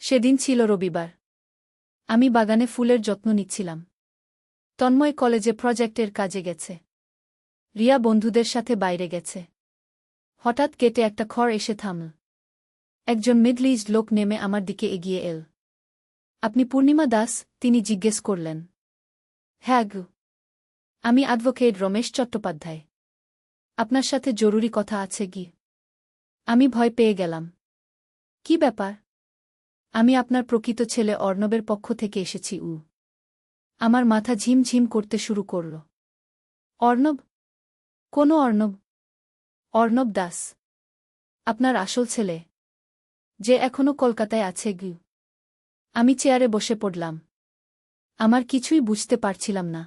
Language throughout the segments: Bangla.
সেদিন ছিল রবিবার। আমি বাগানে ফুলের যত্ন নিচ্ছিলাম। তন্ময় কলেজে প্রজেক্টের কাজে গেছে। রিয়া বন্ধুদের সাথে বাইরে গেছে। হঠাৎ কেটে একটা খড় এসে থামল। একজন মিডল ইস্ট লোক নেমে আমার দিকে এগিয়ে এল। আপনি পূর্ণিমা দাস? তিনি জিজ্ঞেস করলেন। হ্যাঁ গো। আমি অ্যাডভোকেট রমেশ চট্টোপাধ্যায়। আপনার সাথে জরুরি কথা আছে কি? আমি ভয় পেয়ে গেলাম। কি ব্যাপার? আমি আপনার প্রকৃত ছেলে অর্ণবের পক্ষ থেকে এসেছি। আমার মাথা ঝিমঝিম করতে শুরু করল। অর্ণব? কোনো অর্ণব? অর্ণব দাস। আপনার আসল ছেলে, যে এখনও কলকাতায় আছে গু। আমি চেয়ারে বসে পড়লাম। আমার কিছুই বুঝতে পারছিলাম না।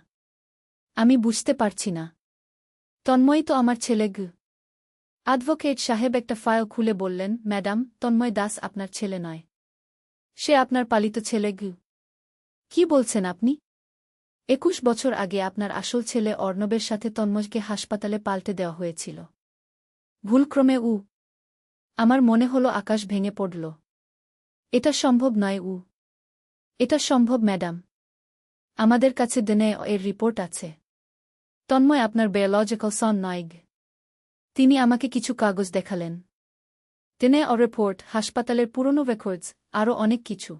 আমি বুঝতে পারছি না। তন্ময় তো আমার ছেলে গু। অ্যাডভোকেট সাহেব একটা ফাইল খুলে বললেন, ম্যাডাম, তন্ময় দাস আপনার ছেলে নয়। সে আপনার পালিত ছেলে গু। কি বলছেন আপনি? 21 বছর আগে আপনার আসল ছেলে অর্ণবের সাথে তন্ময়কে হাসপাতালে পাল্টে দেওয়া হয়েছিল। ভুলক্রমে। আমার মনে হলো আকাশ ভেঙে পড়ল। এটা সম্ভব নয়। এটা সম্ভব ম্যাডাম। আমাদের কাছে ডিএনএ এর রিপোর্ট আছে। তন্ময় আপনার বায়োলজিক্যাল সন নয়। তিনি আমাকে কিছু কাগজ দেখালেন। ডিএনএ রিপোর্ট, হাসপাতালের পুরনো রেকর্ডস, আরও অনেক কিছু।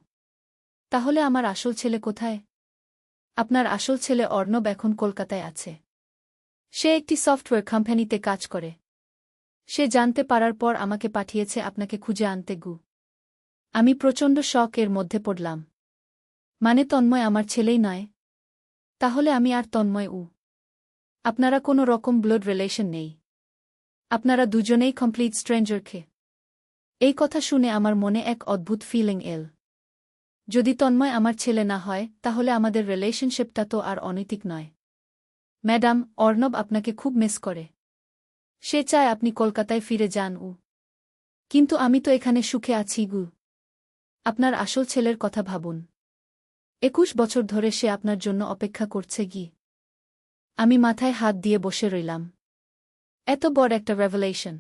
তাহলে আমার আসল ছেলে কোথায়? আপনার আসল ছেলে অর্ণব এখন কলকাতায় আছে। সে একটি সফটওয়্যার কোম্পানিতে কাজ করে। সে জানতে পারার পর আমাকে পাঠিয়েছে আপনাকে খুঁজে আনতে গু। আমি প্রচণ্ড শক এর মধ্যে পড়লাম। মানে তন্ময় আমার ছেলেই নয়? তাহলে আমি আর তন্ময় আপনারা কোনো রকম ব্লাড রিলেশন নেই? আপনারা দুজনেই কমপ্লিট স্ট্রেঞ্জার খে? এই কথা শুনে আমার মনে এক অদ্ভুত ফিলিং এল। যদি তন্ময় আমার ছেলে না হয়, তাহলে আমাদের রিলেশনশিপটা তো আর অনৈতিক নয়। ম্যাডাম, অর্ণব আপনাকে খুব মিস করে। সে চায় আপনি কলকাতায় ফিরে যান। কিন্তু আমি তো এখানে সুখে আছি গু। আপনার আসল ছেলের কথা ভাবুন। 21 বছর ধরে সে আপনার জন্য অপেক্ষা করছে গি। আমি মাথায় হাত দিয়ে বসে রইলাম। এত বড় একটা রেভেলেশন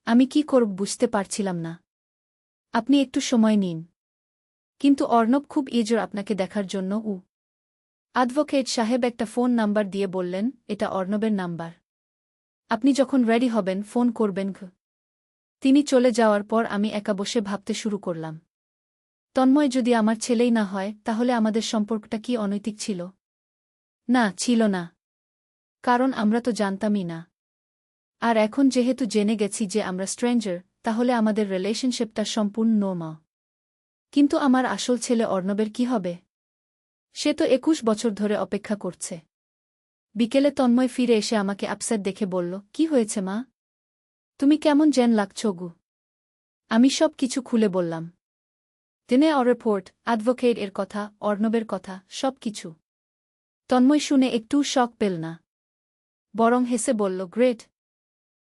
আমি কি করব বুঝতে পারছিলাম না। আপনি একটু সময় নিন। কিন্তু অর্ণব খুব ইজোর আপনাকে দেখার জন্য। অ্যাডভোকেট সাহেব একটা ফোন নাম্বার দিয়ে বললেন, এটা অর্ণবের নাম্বার। আপনি যখন রেডি হবেন ফোন করবেন। তিনি চলে যাওয়ার পর আমি একা বসে ভাবতে শুরু করলাম। তন্ময় যদি আমার ছেলেই না হয়, তাহলে আমাদের সম্পর্কটা কি অনৈতিক ছিল? না, ছিল না। কারণ আমরা তো জানতামই না। আর এখন যেহেতু জেনে গেছি যে আমরা স্ট্রেঞ্জার, তাহলে আমাদের রিলেশনশিপটা সম্পূর্ণ নর্মাল। কিন্তু আমার আসল ছেলে অর্ণবের কি হবে? সে তো 21 বছর ধরে অপেক্ষা করছে। বিকেলে তন্ময় ফিরে এসে আমাকে আপসেট দেখে বলল, কি হয়েছে মা? তুমি কেমন যেন লাগছ গু। আমি সব কিছু খুলে বললাম। ডিএনএ রিপোর্ট, অ্যাডভোকেট এর কথা, অর্ণবের কথা, সব কিছু। তন্ময় শুনে একটু শক পেল না। বরং হেসে বলল, গ্রেট।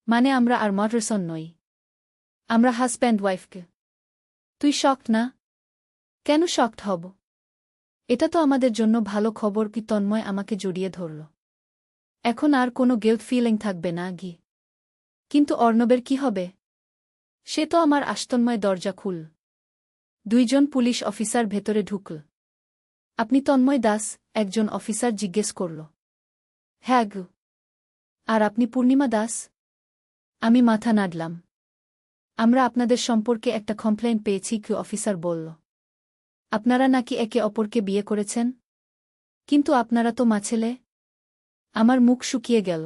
মানে আমরা আর মার্ডারসন নই। আমরা হাজব্যান্ড ওয়াইফকে। তুই শকড না? কেন শকড হব? এটা তো আমাদের জন্য ভালো খবর। কি তন্ময় আমাকে জড়িয়ে ধরল। এখন আর কোনো গিল্ট ফিলিং থাকবে না গি। কিন্তু অর্ণবের কি হবে? সে তো আমার আস্তন্ময় দরজা খুল। 2 জন পুলিশ অফিসার ভেতরে ঢুকল। আপনি তন্ময় দাস? একজন অফিসার জিজ্ঞেস করল। হ্যাঁ গু। আর আপনি পূর্ণিমা দাস? আমি মাথা নাড়লাম। আমরা আপনাদের সম্পর্কে একটা কমপ্লেইন পেয়েছি। কি অফিসার বলল। আপনারা নাকি একে অপরকে বিয়ে করেছেন? কিন্তু আপনারা তো মা ছেলে। আমার মুখ শুকিয়ে গেল।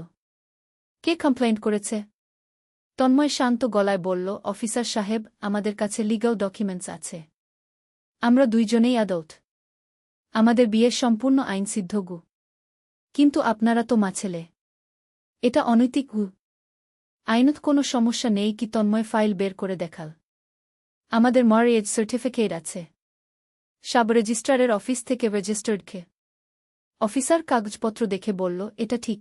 কে কমপ্লেইন করেছে? তন্ময় শান্ত গলায় বলল, অফিসার সাহেব, আমাদের কাছে লিগ্যাল ডকুমেন্টস আছে। আমরা 2 জনেই অ্যাডাল্ট। আমাদের বিয়ে সম্পূর্ণ আইনসিদ্ধ গু। কিন্তু আপনারা তো মা ছেলে। এটা অনৈতিক গু। আইনত কোনো সমস্যা নেই। কি তন্ময় ফাইল বের করে দেখাল। আমাদের ম্যারেজ সার্টিফিকেট আছে। সাব রেজিস্ট্রারের অফিস থেকে রেজিস্টার্ড খে। অফিসার কাগজপত্র দেখে বলল, এটা ঠিক।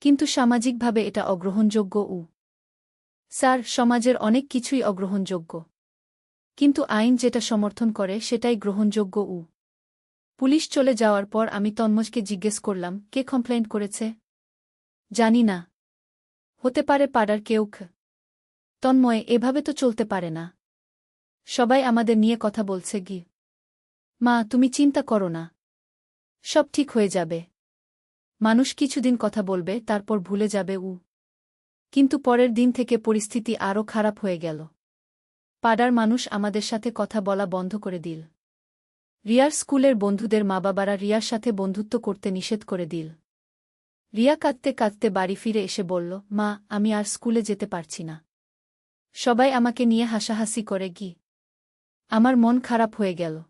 কিন্তু সামাজিকভাবে এটা অগ্রহণযোগ্য। স্যার, সমাজের অনেক কিছুই অগ্রহণযোগ্য। কিন্তু আইন যেটা সমর্থন করে সেটাই গ্রহণযোগ্য। পুলিশ চলে যাওয়ার পর আমি তন্ময়কে জিজ্ঞেস করলাম, কে কমপ্লেইন করেছে? জানি না। হতে পারে পাড়ার কেউ। তন্ময়, এভাবে তো চলতে পারে না। সবাই আমাদের নিয়ে কথা বলছে গি। মা, তুমি চিন্তা করো না, সব ঠিক হয়ে যাবে। মানুষ কিছুদিন কথা বলবে, তারপর ভুলে যাবে। কিন্তু পরের দিন থেকে পরিস্থিতি আরও খারাপ হয়ে গেল। পাড়ার মানুষ আমাদের সাথে কথা বলা বন্ধ করে দিল। রিয়ার স্কুলের বন্ধুদের মা-বাবারা রিয়ার সাথে বন্ধুত্ব করতে নিষেধ করে দিল। রিয়া কাঁদতে কাঁদতে বাড়ি ফিরে এসে বলল, মা, আমি আর স্কুলে যেতে পারছি না। সবাই আমাকে নিয়ে হাসাহাসি করে গি। আমার মন খারাপ হয়ে গেল।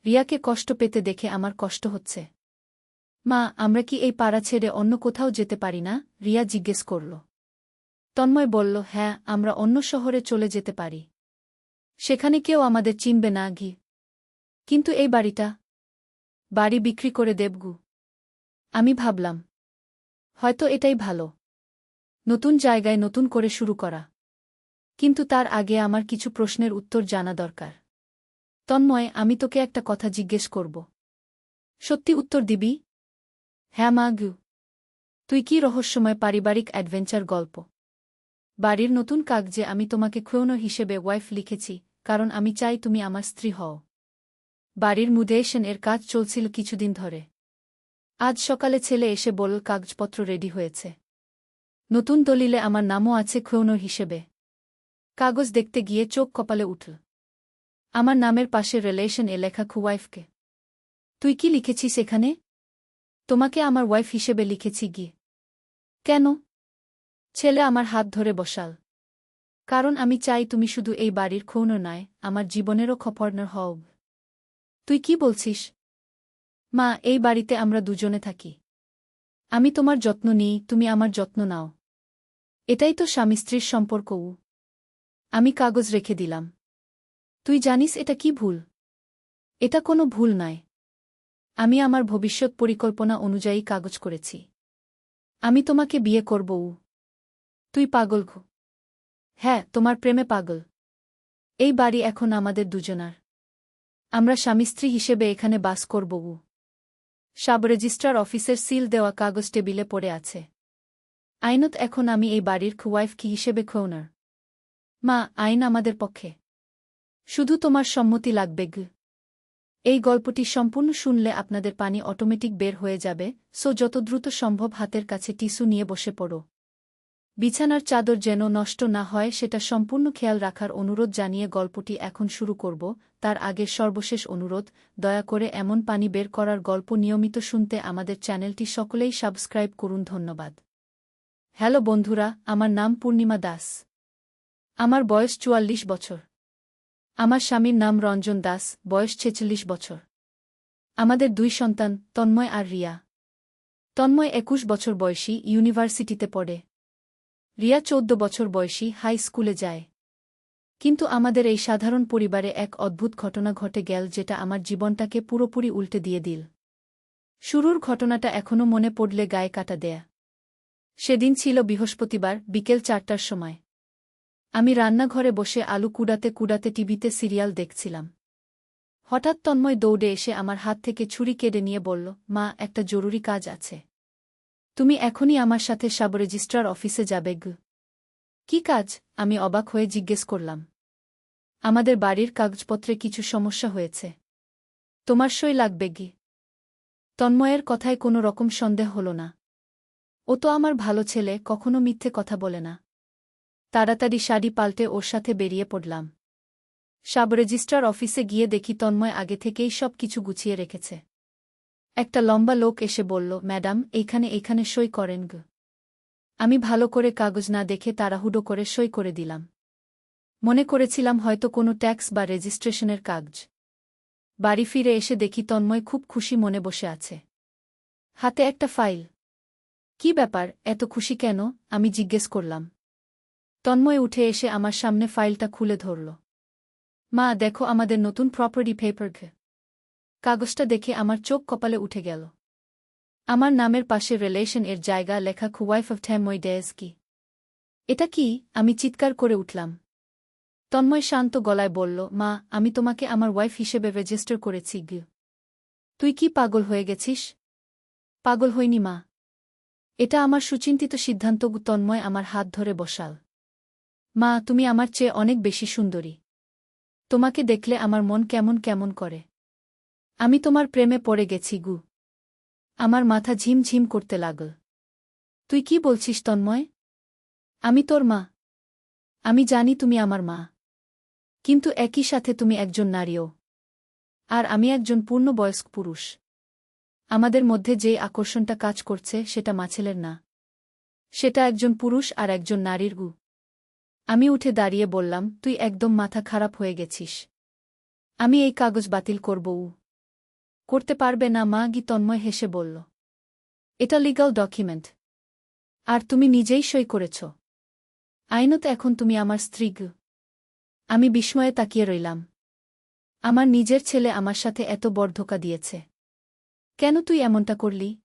রিয়াকে কষ্ট পেতে দেখে আমার কষ্ট হচ্ছে। মা, আমরা কি এই পাড়া ছেড়ে অন্য কোথাও যেতে পারি না? রিয়া জিজ্ঞেস করল। তন্ময় বলল, হ্যাঁ, আমরা অন্য শহরে চলে যেতে পারি। সেখানে কেউ আমাদের চিনবে না গি। কিন্তু এই বাড়িটা? বাড়ি বিক্রি করে দেবগু। আমি ভাবলাম, হয়তো এটাই ভালো, নতুন জায়গায় নতুন করে শুরু করা। কিন্তু তার আগে আমার কিছু প্রশ্নের উত্তর জানা দরকার। তন্ময়, আমি তোকে একটা কথা জিজ্ঞেস করব। সত্যি উত্তর দিবি? হ্যাঁ মা গু। তুই কি রহস্যময় পারিবারিক অ্যাডভেঞ্চার গল্প? বাড়ির নতুন কাগজে আমি তোমাকে খুয়নো হিসেবে ওয়াইফ লিখেছি, কারণ আমি চাই তুমি আমার স্ত্রী হও। বাড়ির মুদেশন এর কাজ চলছিল কিছুদিন ধরে। আজ সকালে ছেলে এসে বলল কাগজপত্র রেডি হয়েছে। নতুন দলিলে আমার নামও আছে খুয়নো হিসেবে। কাগজ দেখতে গিয়ে চোখ কপালে উঠল। আমার নামের পাশে রিলেশন এ লেখা ওয়াইফকে। তুই কি লিখেছিস এখানে? তোমাকে আমার ওয়াইফ হিসেবে লিখেছি গিয়ে। কেন? ছেলে আমার হাত ধরে বসাল। কারণ আমি চাই তুমি শুধু এই বাড়ির খুয়নো নয়, আমার জীবনেরও খপর্ণর হও। তুই কি বলছিস? মা, এই বাড়িতে আমরা দুজনে থাকি। আমি তোমার যত্ন নিই, তুমি আমার যত্ন নাও। এটাই তো স্বামী স্ত্রীর সম্পর্ক। আমি কাগজ রেখে দিলাম। তুই জানিস এটা কি ভুল? এটা কোনো ভুল নয়। আমি আমার ভবিষ্যৎ পরিকল্পনা অনুযায়ী কাগজ করেছি। আমি তোমাকে বিয়ে করব। তুই পাগল? হ্যাঁ, তোমার প্রেমে পাগল। এই বাড়ি এখন আমাদের দুজনার। আমরা স্বামী স্ত্রী হিসেবে এখানে বাস করব। সাব রেজিস্ট্রার অফিসের সিল দেওয়া কাগজ টেবিলে পড়ে আছে। আইনত এখন আমি এই বাড়ির ওয়াইফ কি হিসেবে ওনার। মা, আইন আমাদের পক্ষে। শুধু তোমার সম্মতি লাগবে গু। এই গল্পটি সম্পূর্ণ শুনলে আপনাদের পানি অটোমেটিক বের হয়ে যাবে, সো যত দ্রুত সম্ভব হাতের কাছে টিস্যু নিয়ে বসে পড়ো। বিছানার চাদর যেন নষ্ট না হয় সেটা সম্পূর্ণ খেয়াল রাখার অনুরোধ জানিয়ে গল্পটি এখন শুরু করব। তার আগে সর্বশেষ অনুরোধ, দয়া করে এমন পানি বের করার গল্প নিয়মিত শুনতে আমাদের চ্যানেলটি সকলেই সাবস্ক্রাইব করুন। ধন্যবাদ। হ্যালো বন্ধুরা, আমার নাম পূর্ণিমা দাস। আমার বয়স ৪৪ বছর। আমার স্বামীর নাম রঞ্জন দাস, বয়স ৪৬ বছর। আমাদের ২ সন্তান, তন্ময় আর রিয়া। তন্ময় ২১ বছর বয়সী, ইউনিভার্সিটিতে পড়ে। রিয়া ১৪ বছর বয়সী, হাই স্কুলে যায়। কিন্তু আমাদের এই সাধারণ পরিবারে এক অদ্ভুত ঘটনা ঘটে গেল যেটা আমার জীবনটাকে পুরোপুরি উল্টে দিয়ে দিল। শুরুর ঘটনাটা এখনও মনে পড়লে গায়ে কাটা দেয়া। সেদিন ছিল বৃহস্পতিবার, বিকেল ৪টার সময়। আমি রান্নাঘরে বসে আলু কুড়াতে কুড়াতে টিভিতে সিরিয়াল দেখছিলাম। হঠাৎ তন্ময় দৌড়ে এসে আমার হাত থেকে ছুরি কেড়ে নিয়ে বলল, মা, একটা জরুরি কাজ আছে। তুমি এখনই আমার সাথে সাব রেজিস্ট্রার অফিসে যাবে গু। কি কাজ? আমি অবাক হয়ে জিজ্ঞেস করলাম। আমাদের বাড়ির কাগজপত্রে কিছু সমস্যা হয়েছে। তোমার সই লাগবে গি। তন্ময়ের কথায় কোনো রকম সন্দেহ হল না। ও তো আমার ভালো ছেলে, কখনো মিথ্যে কথা বলে না। তাড়াতাড়ি শাড়ি পাল্টে ওর সাথে বেরিয়ে পড়লাম। সাব রেজিস্ট্রার অফিসে গিয়ে দেখি তন্ময় আগে থেকেই সব কিছু গুছিয়ে রেখেছে। একটা লম্বা লোক এসে বলল, ম্যাডাম, এইখানে সই করেন গু। আমি ভালো করে কাগজ না দেখে তাড়াহুড়ো করে সই করে দিলাম। মনে করেছিলাম হয়তো কোনো ট্যাক্স বা রেজিস্ট্রেশনের কাগজ। বাড়ি ফিরে এসে দেখি তন্ময় খুব খুশি মনে বসে আছে, হাতে একটা ফাইল। কি ব্যাপার, এত খুশি কেন? আমি জিজ্ঞেস করলাম। তন্ময় উঠে এসে আমার সামনে ফাইলটা খুলে ধরল। মা, দেখো আমাদের নতুন প্রপার্টি পেপার। কাগজটা দেখে আমার চোখ কপালে উঠে গেল। আমার নামের পাশে রিলেশন এর জায়গা লেখা ওয়াইফ অফ তন্ময় দাস কি। এটা কি? আমি চিৎকার করে উঠলাম। তন্ময় শান্ত গলায় বলল, মা, আমি তোমাকে আমার ওয়াইফ হিসেবে রেজিস্টার করেছি গু। তুই কি পাগল হয়ে গেছিস? পাগল হইনি মা, এটা আমার সুচিন্তিত সিদ্ধান্ত। তন্ময় আমার হাত ধরে বসাল। মা, তুমি আমার চেয়ে অনেক বেশি সুন্দরী। তোমাকে দেখলে আমার মন কেমন কেমন করে। আমি তোমার প্রেমে পড়ে গেছি গু। আমার মাথা ঝিমঝিম করতে লাগল। তুই কি বলছিস তন্ময়? আমি তোর মা। আমি জানি তুমি আমার মা। কিন্তু একই সাথে তুমি একজন নারীও। আর আমি একজন পূর্ণবয়স্ক পুরুষ। আমাদের মধ্যে যেই আকর্ষণটা কাজ করছে সেটা মাছেলের না। সেটা একজন পুরুষ আর একজন নারীর গু। আমি উঠে দাঁড়িয়ে বললাম, তুই একদম মাথা খারাপ হয়ে গেছিস। আমি এই কাগজ বাতিল করব। করতে পারবে না মা গি, তন্ময় হেসে বলল। এটা লিগ্যাল ডকুমেন্ট। আর তুমি নিজেই সই করেছ। আইনত এখন তুমি আমার স্ত্রী গু। আমি বিস্ময়ে তাকিয়ে রইলাম। আমার নিজের ছেলে আমার সাথে এত বড় ধোঁকা দিয়েছে। কেন তুই এমনটা করলি?